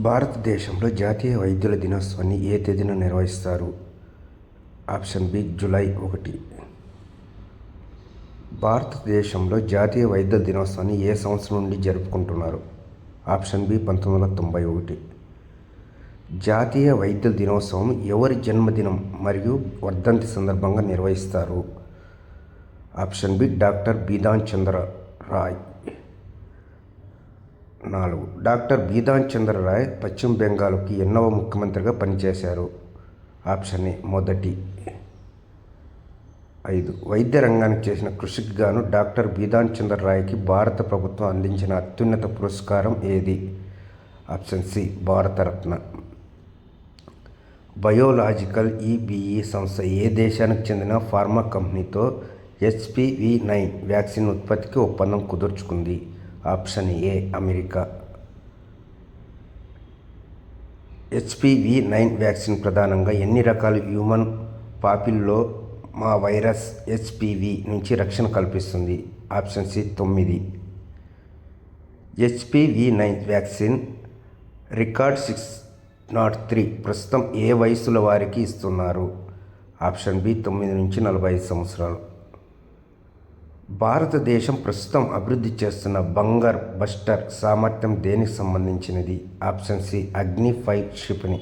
భారతదేశంలో జాతీయ వైద్యుల దినోత్సవాన్ని ఏ తేదీన నిర్వహిస్తారు? Option B July 1. భారతదేశంలో జాతీయ వైద్యుల దినోత్సవాన్ని ఏ సంవత్సరం నుండి జరుపుకుంటున్నారు? Option B 1991. జాతీయ వైద్యుల దినోత్సవం ఎవరి జన్మదినం మరియు వర్ధంతి సందర్భంగా నిర్వహిస్తారు? ఆప్షన్ బి డాక్టర్ బిధాన్ చంద్ర రాయ్. 4. డాక్టర్ బిధాన్ చంద్ర రాయ్ పశ్చిమ బెంగాల్కి ఎన్నవ ముఖ్యమంత్రిగా పనిచేశారు? ఆప్షన్ ఏ మొదటి. 5. వైద్య రంగానికి చేసిన కృషికి గాను డాక్టర్ బిధాన్ చంద్ర రాయ్కి భారత ప్రభుత్వం అందించిన అత్యున్నత పురస్కారం ఏది? Option C Bharat Ratna. బయోలాజికల్ ఈబీఈ సంస్థ ఏ దేశానికి చెందిన ఫార్మా కంపెనీతో HPV-9 వ్యాక్సిన్ ఉత్పత్తికి ఒప్పందం కుదుర్చుకుంది? Option A America. HPV-9 vaccine ప్రధానంగా ఎన్ని రకాల హ్యూమన్ పాపిల్లోమా వైరస్ HPV నుంచి రక్షణ కల్పిస్తుంది? Option C 9. HPV-9 vaccine record 603 ప్రస్తుతం ఏ వయసుల వారికి ఇస్తున్నారు? ఆప్షన్ బి 9 నుంచి 45 సంవత్సరాలు. భారతదేశం ప్రస్తుతం అభివృద్ధి చేస్తున్న బంకర్ బస్టర్ సామర్థ్యం దేనికి సంబంధించినది? ఆప్షన్ సి అగ్ని-5 క్షిపణి.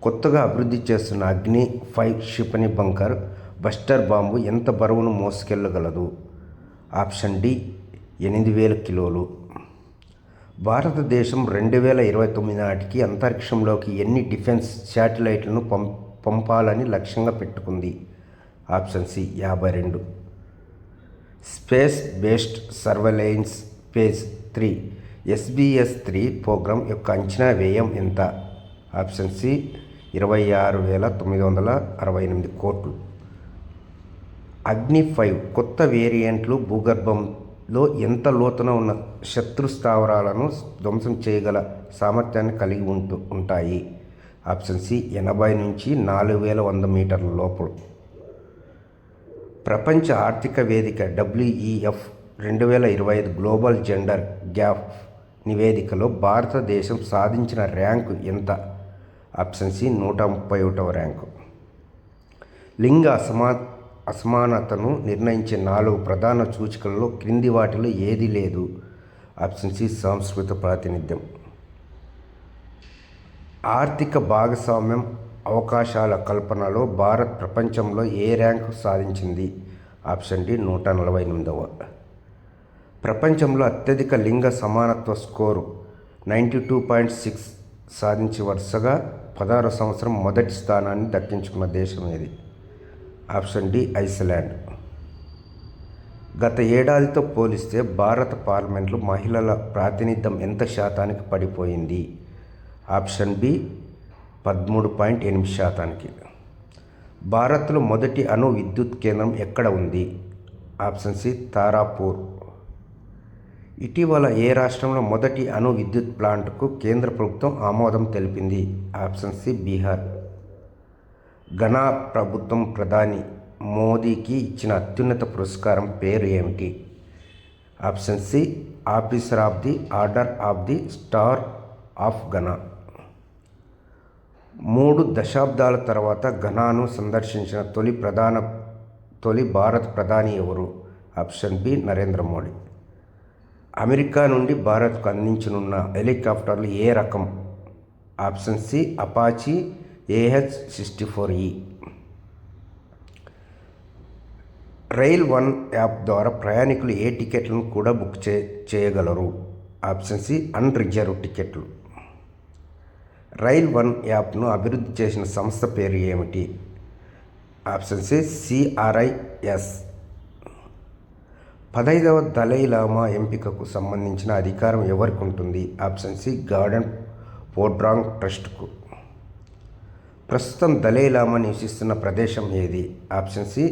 కొత్తగా అభివృద్ధి చేస్తున్న అగ్ని-5 క్షిపణి బంకర్ బస్టర్ బాంబు ఎంత బరువును మోసుకెళ్లగలదు? ఆప్షన్ డి 8,000 కిలోలు. భారతదేశం 2029 నాటికి అంతరిక్షంలోకి ఎన్ని డిఫెన్స్ శాటిలైట్లను పంపాలని లక్ష్యంగా పెట్టుకుంది? Option C 52. Space based surveillance phase 3 SBS-3 programme యొక్క అంచనా వ్యయం ఎంత? ఆప్షన్ సి 26,968 కోట్లు. అగ్ని-5 కొత్త వేరియంట్లు భూగర్భంలో ఎంత లోతున ఉన్న శత్రు స్థావరాలను ధ్వంసం చేయగల సామర్థ్యాన్ని కలిగి ఉంటాయి? ఆప్షన్ సి 80 నుంచి 4,100 మీటర్ల లోపు. ప్రపంచ ఆర్థిక వేదిక WEF 2025 గ్లోబల్ జెండర్ గ్యాప్ నివేదికలో భారతదేశం సాధించిన ర్యాంకు ఎంత? ఆప్షన్ సి 131వ ర్యాంకు. లింగ అసమానతను నిర్ణయించే 4 ప్రధాన సూచికలలో క్రింది వాటిలో ఏది లేదు? ఆప్షన్ సి సాంస్కృతిక ప్రాతినిధ్యం. ఆర్థిక భాగస్వామ్యం అవకాశాల కల్పనలో భారత్ ప్రపంచంలో ఏ ర్యాంకు సాధించింది? ఆప్షన్ డి 148వ. ప్రపంచంలో అత్యధిక లింగ సమానత్వ స్కోరు 92.6 సాధించి వరుసగా 16వ సంవత్సరం మొదటి స్థానాన్ని దక్కించుకున్న దేశం ఏది? Option D Iceland. గత ఏడాదితో పోలిస్తే భారత పార్లమెంట్లో మహిళల ప్రాతినిధ్యం ఎంత శాతానికి పడిపోయింది? Option B 13.8%. భారత్లో మొదటి అణు విద్యుత్ కేంద్రం ఎక్కడ ఉంది? Option C Tarapur. ఇటీవల ఏ రాష్ట్రంలో మొదటి అణు విద్యుత్ ప్లాంట్కు కేంద్ర ప్రభుత్వం ఆమోదం తెలిపింది? Option C Bihar. ఘనా ప్రభుత్వం ప్రధాని మోదీకి ఇచ్చిన అత్యున్నత పురస్కారం పేరు ఏమిటి? Option C officer of the order of the star of Ghana. 3 దశాబ్దాల తర్వాత ఘనాను సందర్శించిన తొలి భారత ప్రధాని ఎవరు? Option B Narendra Modi. America నుండి భారత్కు అందించనున్న హెలికాప్టర్లు ఏ రకం? Option C Apache AH-64E. Rail one app ద్వారా ప్రయాణికులు ఏ టికెట్లను కూడా బుక్ చేయగలరు? ఆప్షన్ సి అన్రిజర్వ్ టికెట్లు. రైల్ వన్ యాప్ను అభివృద్ధి చేసిన సంస్థ పేరు ఏమిటి? Option C CRIS. 15వ దలైలామా ఎంపికకు సంబంధించిన అధికారం ఎవరికి ఉంటుంది? ఆప్షన్ సి గార్డెన్ పోడ్రాంగ్ ట్రస్ట్కు. ప్రస్తుతం దలైలామా నివసిస్తున్న ప్రదేశం ఏది? Option c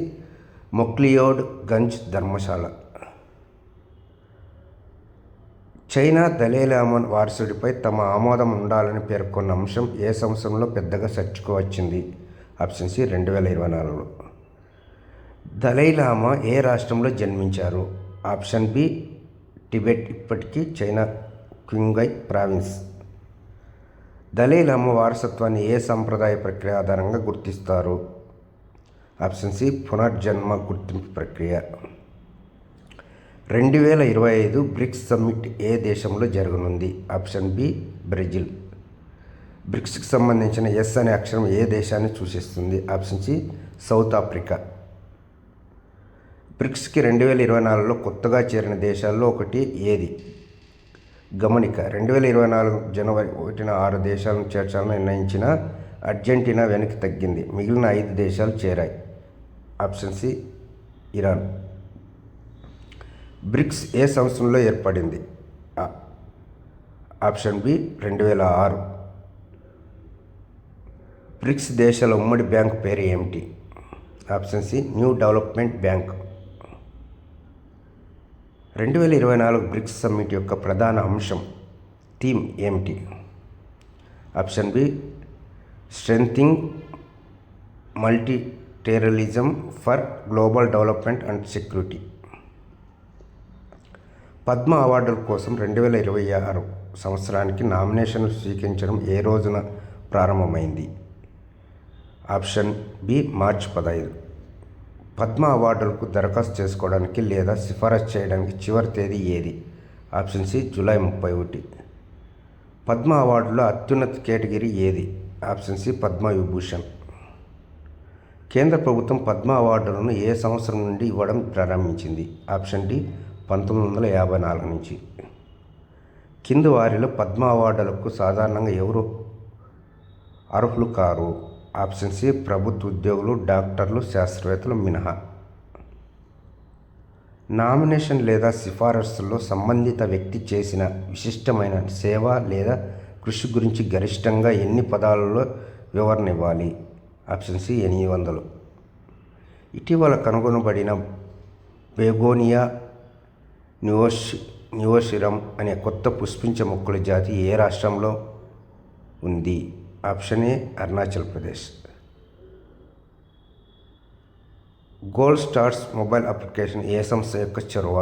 McLeod Ganj Dharamshala. China Dalai Lama వారసుడిపై తమ ఆమోదం ఉండాలని పేర్కొన్న అంశం ఏ సంవత్సరంలో పెద్దగా చర్చకు వచ్చింది? ఆప్షన్ సి 2024లో. దలైలామా ఏ రాష్ట్రంలో జన్మించారు? ఆప్షన్ బి టిబెట్, ఇప్పటికీ చైనా క్వింగై ప్రావిన్స్. దలైలామా వారసత్వాన్ని ఏ సంప్రదాయ ప్రక్రియ ఆధారంగా గుర్తిస్తారు? ఆప్షన్ సి పునర్జన్మ గుర్తింపు ప్రక్రియ. 2025 బ్రిక్స్ సమ్మిట్ ఏ దేశంలో జరగనుంది? Option B Brazil. బ్రిక్స్కి సంబంధించిన ఎస్ అనే అక్షరం ఏ దేశాన్ని సూచిస్తుంది? Option C South Africa. బ్రిక్స్కి 2024లో కొత్తగా చేరిన దేశాల్లో ఒకటి ఏది? గమనిక: 2024 జనవరి 1న 6 దేశాలను చేర్చాలని నిర్ణయించిన అర్జెంటీనా వెనక్కి తగ్గింది. మిగిలిన 5 దేశాలు చేరాయి. Option C Iran. బ్రిక్స్ ఏ సంవత్సరంలో ఏర్పడింది? Option B 2006. బ్రిక్స్ దేశాల ఉమ్మడి బ్యాంకు పేరు ఏమిటి? Option C New Development Bank. 2024 BRICS summit యొక్క ప్రధాన అంశం థీమ్ ఏమిటి? Option B strengthening multilateralism for global development and security. Padma అవార్డుల కోసం 2026 సంవత్సరానికి నామినేషన్లు స్వీకరించడం ఏ రోజున ప్రారంభమైంది? ఆప్షన్ బి మార్చి 15. పద్మ అవార్డులకు దరఖాస్తు చేసుకోవడానికి లేదా సిఫారసు చేయడానికి చివరి తేదీ ఏది? ఆప్షన్ సి జూలై 31. పద్మ అవార్డులో అత్యున్నత కేటగిరీ ఏది? Option C Padma Vibhushan. కేంద్ర ప్రభుత్వం పద్మ అవార్డులను ఏ సంవత్సరం నుండి ఇవ్వడం ప్రారంభించింది? ఆప్షన్ డి 1954 నుంచి. కింది వారిలో పద్మ అవార్డులకు సాధారణంగా ఎవరు అర్హులు కారు? ఆప్షన్ సి ప్రభుత్వ ఉద్యోగులు, డాక్టర్లు, శాస్త్రవేత్తలు మినహా. నామినేషన్ లేదా సిఫారసుల్లో సంబంధిత వ్యక్తి చేసిన విశిష్టమైన సేవ లేదా కృషి గురించి గరిష్టంగా ఎన్ని పదాలలో వివరణ ఇవ్వాలి? Option C 800. ఇటీవల కనుగొనబడిన బెగోనియా నియోసిరం అనే కొత్త పుష్పించే మొక్కల జాతి ఏ రాష్ట్రంలో ఉంది? Option A Arunachal Pradesh. Gold Stars mobile application ఏ సంస్థ యొక్క చొరవ?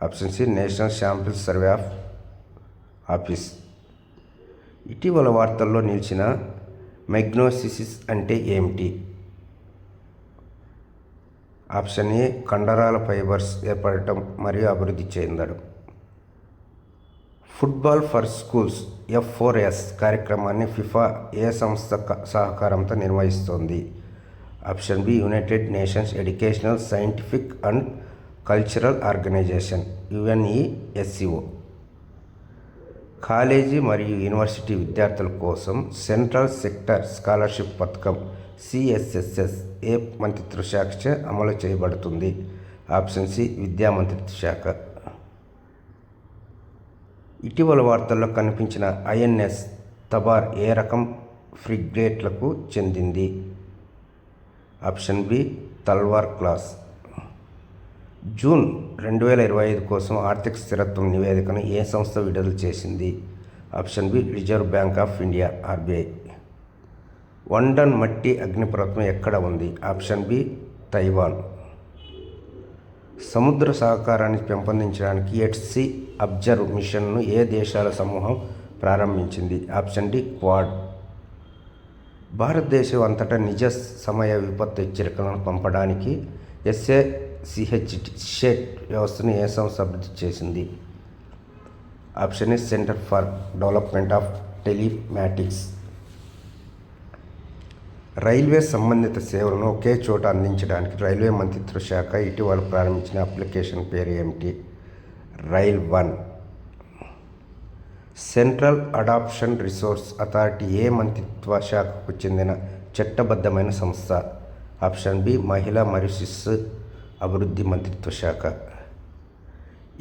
Option C National Sample Survey Office. ఇటీవల వార్తల్లో నిలిచిన మైగ్నోసిస్ అంటే ఏమిటి? ఆప్షన్ ఏ కండరాల ఫైబర్స్ ఏర్పడటం మరియు అభివృద్ధి చెందడం. ఫుట్బాల్ ఫర్ స్కూల్స్ F4S కార్యక్రమాన్ని ఫిఫా ఏ సంస్థ సహకారంతో నిర్వహిస్తోంది? Option B United Nations Educational, Scientific and Cultural Organisation UNESCO. College మరియు యూనివర్సిటీ విద్యార్థుల కోసం సెంట్రల్ సెక్టర్ స్కాలర్షిప్ పథకం CSSS ఏ మంత్రిత్వ శాఖచే అమలు చేయబడుతుంది? ఆప్షన్ సి విద్యా మంత్రిత్వ శాఖ. ఇటీవల వార్తల్లో కనిపించిన INS తబార్ ఏ రకం ఫ్రిగేట్లకు చెందింది? Option B Talwar class. జూన్ 2025 కోసం ఆర్థిక స్థిరత్వం నివేదికను ఏ సంస్థ విడుదల చేసింది? Option B Reserve Bank of India RBI. వండన్ మట్టి అగ్నిపర్వతం ఎక్కడ ఉంది? Option B Taiwan. సముద్ర సహకారాన్ని పెంపొందించడానికి ఎట్సీ అబ్జర్వ్ మిషన్ను ఏ దేశాల సమూహం ప్రారంభించింది? Option D Quad. భారతదేశం అంతటా నిజ సమయ విపత్తు హెచ్చరికలను పంపడానికి SACHT వ్యవస్థను ఏ సంస్థ అభివృద్ధి చేసింది? Option A centre for development of telematics. Railway సంబంధిత సేవలను ఒకే చోట అందించడానికి రైల్వే మంత్రిత్వ శాఖ ఇటీవల ప్రారంభించిన అప్లికేషన్ పేరు ఏమిటి? Rail 1. Central Adoption Resource Authority ఏ మంత్రిత్వ శాఖకు చెందిన చట్టబద్ధమైన సంస్థ? ఆప్షన్ బి మహిళా మరియు శిశు అభివృద్ధి మంత్రిత్వ శాఖ.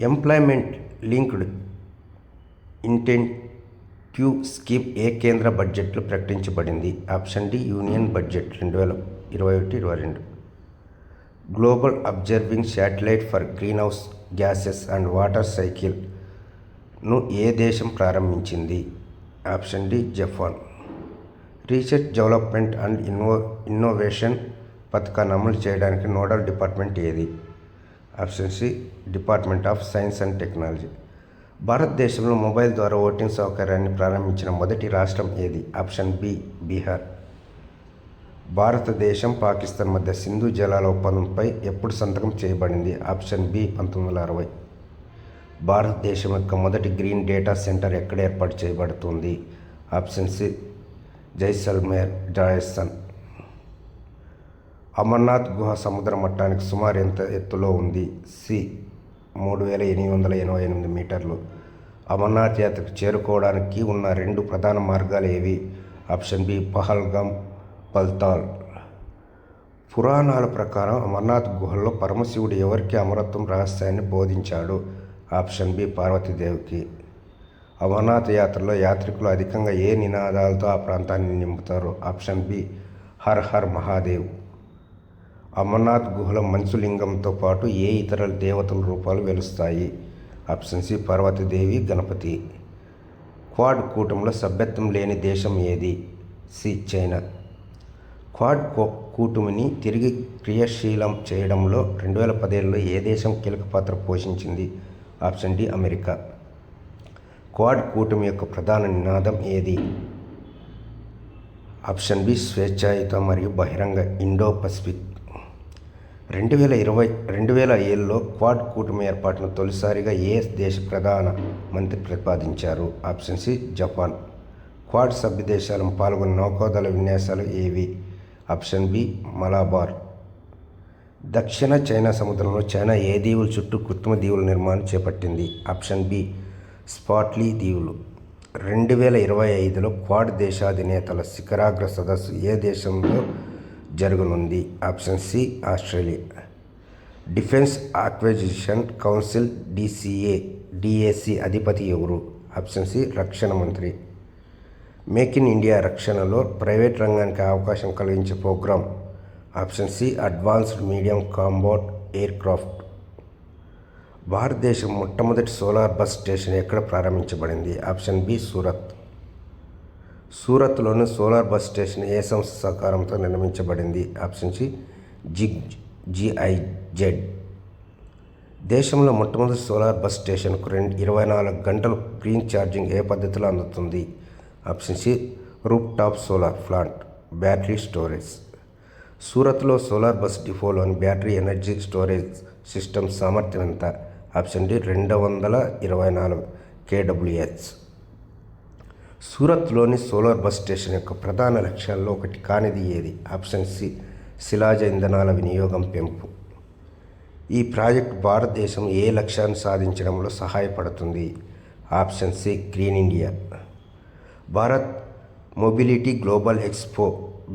ఎంప్లాయ్మెంట్ లింక్డ్ ఇన్సెంటివ్ స్కీమ్ ఏ కేంద్ర బడ్జెట్లో ప్రకటించబడింది? Option D Union Budget 2021-22. Global Observing Satellite for Greenhouse Gases and Water సైకిల్ను ఏ దేశం ప్రారంభించింది? Option D Japan. Research development and innovation పథకాన్ని అమలు చేయడానికి నోడల్ డిపార్ట్మెంట్ ఏది? Option C Department of Science and Technology. భారతదేశంలో మొబైల్ ద్వారా ఓటింగ్ సౌకర్యాన్ని ప్రారంభించిన మొదటి రాష్ట్రం ఏది? Option B Bihar. భారతదేశం పాకిస్తాన్ మధ్య సింధు జలాల ఒప్పందంపై ఎప్పుడు సంతకం చేయబడింది? Option B 1960. భారతదేశం యొక్క మొదటి గ్రీన్ డేటా సెంటర్ ఎక్కడ ఏర్పాటు చేయబడుతుంది? Option C Jaisalmer, Rajasthan. అమర్నాథ్ గుహ సముద్ర మట్టానికి సుమారు ఎంత ఎత్తులో ఉంది? సి 3888 మీటర్లు. అమర్నాథ్ యాత్రకు చేరుకోవడానికి ఉన్న 2 ప్రధాన మార్గాలు ఏవి? Option B Pahalgam, Baltal. పురాణాల ప్రకారం అమర్నాథ్ గుహల్లో పరమశివుడు ఎవరికి అమరత్వం రహస్యాన్ని బోధించాడు? ఆప్షన్ బి పార్వతీదేవికి. అమర్నాథ్ యాత్రలో యాత్రికులు అధికంగా ఏ నినాదాలతో ఆ ప్రాంతాన్ని నింపుతారు? Option B Har Har Mahadev. అమర్నాథ్ గుహల మంచులింగంతో పాటు ఏ ఇతర దేవతల రూపాలు వెలుస్తాయి? Option C Parvatidevi, Ganapati. Quad కూటమిలో సభ్యత్వం లేని దేశం ఏది? C China. క్వాడ్ కూటమిని తిరిగి క్రియాశీలం చేయడంలో 2017లో ఏ దేశం కీలక పాత్ర పోషించింది? Option D America. క్వాడ్ కూటమి యొక్క ప్రధాన నినాదం ఏది? ఆప్షన్ బి స్వేచ్ఛాయుత మరియు బహిరంగ ఇండో పసిఫిక్. 2007లో క్వాడ్ కూటమి ఏర్పాటును తొలిసారిగా ఏ దేశ ప్రధాన మంత్రి ప్రతిపాదించారు? Option C Japan. క్వాడ్ సభ్య దేశాలను పాల్గొన్న నౌకాదళ విన్యాసాలు ఏవి? Option B Malabar. దక్షిణ చైనా సముద్రంలో చైనా ఏ దీవుల చుట్టూ కృత్రిమ దీవుల నిర్మాణం చేపట్టింది? ఆప్షన్ బి స్పాట్లీ దీవులు. 2025లో క్వాడ్ దేశాధినేతల శిఖరాగ్ర సదస్సు ఏ దేశంలో జరగనుంది? Option C Australia. Defence Acquisition Council DAC అధిపతి ఎవరు? ఆప్షన్ సి రక్షణ మంత్రి. మేక్ ఇన్ ఇండియా రక్షణలో ప్రైవేట్ రంగానికి అవకాశం కలిగించే programme? Option C Advanced Medium Combat Aircraft. భారతదేశం మొట్టమొదటి సోలార్ బస్ స్టేషన్ ఎక్కడ ప్రారంభించబడింది? Option B Surat. సూరత్లోని సోలార్ బస్ స్టేషన్ ఏ సంస్థ సహకారంతో నిర్మించబడింది? Option C GIZ. దేశంలో మొట్టమొదటి సోలార్ బస్ స్టేషన్కు 24 గంటలు గ్రీన్ ఛార్జింగ్ ఏ పద్ధతిలో అందుతుంది? Option C rooftop solar plant, battery storage. సూరత్లో సోలార్ బస్ డిపోలోని బ్యాటరీ ఎనర్జీ స్టోరేజ్ సిస్టమ్ సామర్థ్యం ఎంత? Option D 224 kWh. సూరత్లోని సోలార్ బస్ స్టేషన్ యొక్క ప్రధాన లక్ష్యాల్లో ఒకటి కానిది ఏది? ఆప్షన్ సి శిలాజ ఇంధనాల వినియోగం పెంపు. ఈ ప్రాజెక్టు భారతదేశం ఏ లక్ష్యాన్ని సాధించడంలో సహాయపడుతుంది? Option C Green India. Bharat mobility global expo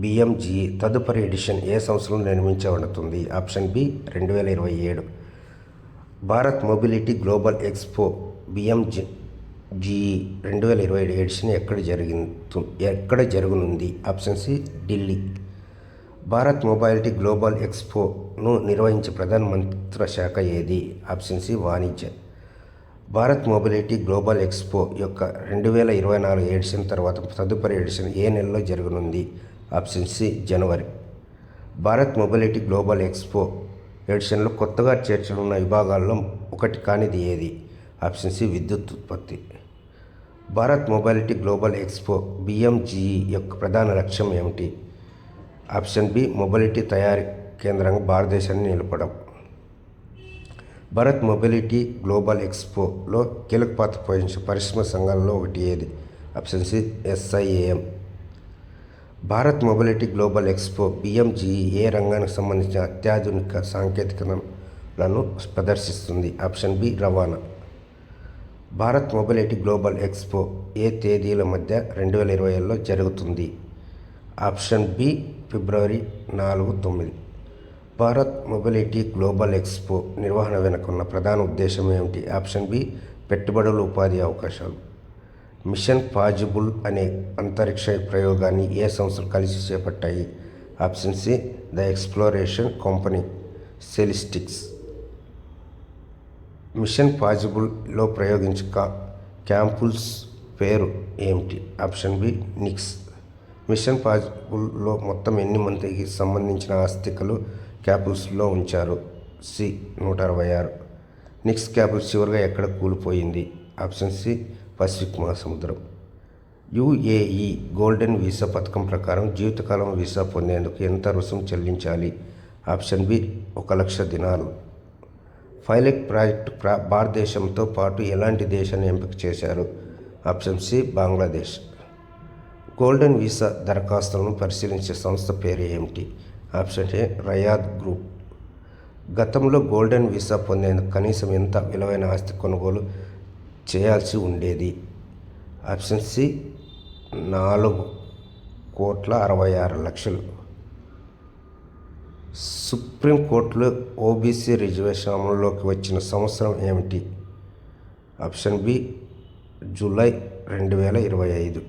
BMGE తదుపరి ఎడిషన్ ఏ సంవత్సరంలో నిర్మించబడుతుంది? Option B 2027. Bharat mobility global expo BMGE 2027 edition ఎక్కడ జరగనుంది? Option C Delhi. Bharat mobility Global ఎక్స్పోను నిర్వహించే ప్రధాన మంత్రిత్వ శాఖ ఏది? ఆప్షన్ సి వాణిజ్య. భారత్ మొబిలిటీ గ్లోబల్ ఎక్స్పో యొక్క 2024 ఎడిషన్ తర్వాత తదుపరి ఎడిషన్ ఏ నెలలో జరగనుంది? ఆప్షన్ సి జనవరి. భారత్ మొబిలిటీ గ్లోబల్ ఎక్స్పో ఎడిషన్లో కొత్తగా చేర్చనున్న విభాగాల్లో ఒకటి కానిది ఏది? ఆప్షన్ సి విద్యుత్ ఉత్పత్తి. Bharat mobility global expo BMGE యొక్క ప్రధాన లక్ష్యం ఏమిటి? ఆప్షన్ బి మొబిలిటీ తయారీ కేంద్రంగా భారతదేశాన్ని నిలపడం. భారత్ మొబిలిటీ గ్లోబల్ ఎక్స్పోలో కీలక పాత్ర పోషించే పరిశ్రమ సంఘాలలో ఒకటి ఏది? Option C SIAM. Bharat mobility global expo BMGE ఏ రంగానికి సంబంధించిన అత్యాధునిక సాంకేతికతలను ప్రదర్శిస్తుంది? ఆప్షన్ బి రవాణా. భారత్ మొబిలిటీ గ్లోబల్ ఎక్స్పో ఏ తేదీల మధ్య 2027లో జరుగుతుంది? Option B February 4-9. Bharat mobility global expo నిర్వహణ వెనుకున్న ప్రధాన ఉద్దేశం ఏమిటి? ఆప్షన్ బి పెట్టుబడులు, ఉపాధి అవకాశాలు. మిషన్ పాజిబుల్ అనే అంతరిక్ష ప్రయోగాన్ని ఏ సంస్థలు కలిసి చేపట్టాయి? Option C the Exploration Company, Celestis. Mission పాజిబుల్లో ప్రయోగించే క్యాప్సూల్స్ పేరు ఏమిటి? Option B Nyx. మిషన్ పాజిబుల్లో మొత్తం ఎన్ని మందికి సంబంధించిన అస్థికలు క్యాప్సూల్స్లో ఉంచారు? సి 166. నిక్స్ క్యాప్సూల్ చివరిగా ఎక్కడ కూలిపోయింది? ఆప్షన్ సి పసిఫిక్ మహాసముద్రం. యుఏఈ గోల్డెన్ వీసా పథకం ప్రకారం జీవితకాలం వీసా పొందేందుకు ఎంత రుసుము చెల్లించాలి? ఆప్షన్ బి 1,00,000 దినార్లు. పైలట్ ప్రాజెక్టు భారతదేశంతో పాటు ఎలాంటి దేశాన్ని ఎంపిక చేశారు? Option C Bangladesh. Golden visa దరఖాస్తులను పరిశీలించే సంస్థ పేరు ఏమిటి? Option A Rayad group. గతంలో గోల్డెన్ వీసా పొందేందుకు కనీసం ఎంత విలువైన ఆస్తి కొనుగోలు చేయాల్సి ఉండేది? Option C 4,66,00,000. సుప్రీంకోర్టులో ఓబీసీ రిజర్వేషన్ అమలులోకి వచ్చిన సంవత్సరం ఏమిటి? ఆప్షన్ బి జూలై 2025.